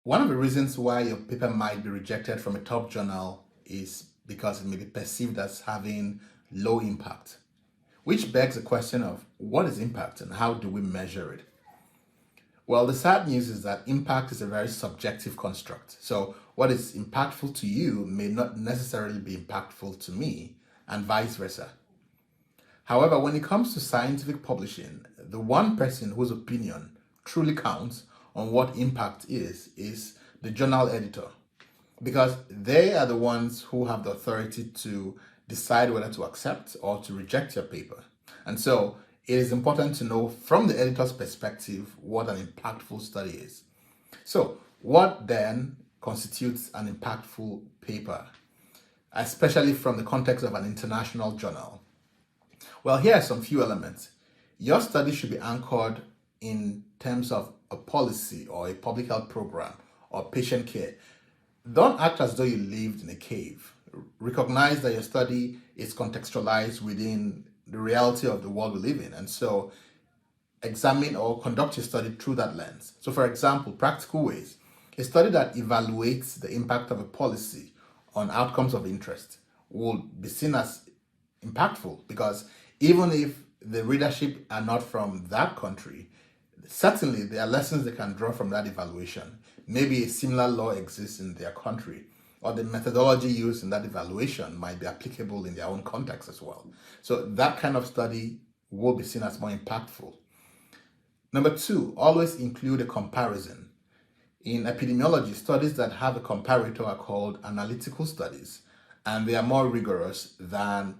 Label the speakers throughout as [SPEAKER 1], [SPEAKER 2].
[SPEAKER 1] One of the reasons why your paper might be rejected from a top journal is because it may be perceived as having low impact, which begs the question of what is impact and how do we measure it? Well, the sad news is that impact is a very subjective construct. So what is impactful to you may not necessarily be impactful to me, and vice versa. However, when it comes to scientific publishing, the one person whose opinion truly counts on what impact is the journal editor, because they are the ones who have the authority to decide whether to accept or to reject your paper. And so it is important to know from the editor's perspective what an impactful study is. So what then constitutes an impactful paper, especially from the context of an international journal? Well, here are some few elements. Your study should be anchored in terms of a policy or a public health program or patient care. Don't act as though you lived in a cave. Recognize that your study is contextualized within the reality of the world we live in. And so examine or conduct your study through that lens. So for example, practical ways. A study that evaluates the impact of a policy on outcomes of interest will be seen as impactful, because even if the readership are not from that country, certainly there are lessons they can draw from that evaluation. Maybe a similar law exists in their country, or the methodology used in that evaluation might be applicable in their own context as well. So that kind of study will be seen as more impactful. Number two, always include a comparison. In epidemiology, studies that have a comparator are called analytical studies, and they are more rigorous than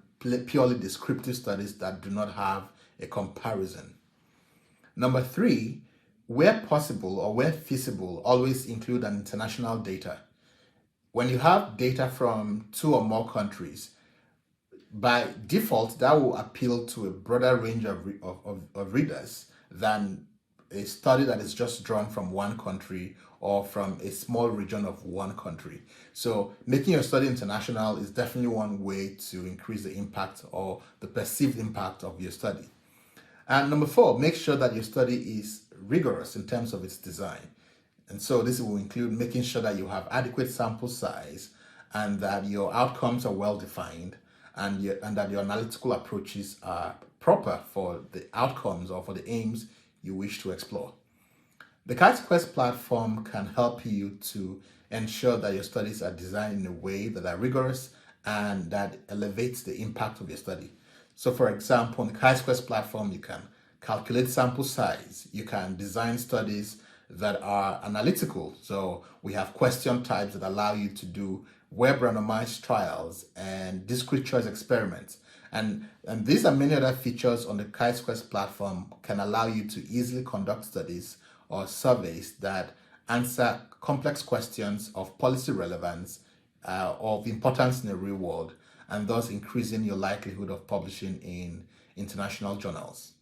[SPEAKER 1] purely descriptive studies that do not have a comparison. Number three, where possible or where feasible, always include an international data. When you have data from 2 or more countries, by default, that will appeal to a broader range of readers than a study that is just drawn from one country or from a small region of one country. So making your study international is definitely one way to increase the impact or the perceived impact of your study. And number four, make sure that your study is rigorous in terms of its design. And so this will include making sure that you have adequate sample size and that your outcomes are well defined, and that your analytical approaches are proper for the outcomes or for the aims you wish to explore. The Chisquares platform can help you to ensure that your studies are designed in a way that are rigorous and that elevates the impact of your study. So for example, on the Chisquares platform, you can calculate sample size, you can design studies that are analytical. So we have question types that allow you to do web randomized trials and discrete choice experiments. And these and many other features on the Chisquares platform can allow you to easily conduct studies or surveys that answer complex questions of policy relevance, of importance in the real world, and thus increasing your likelihood of publishing in international journals.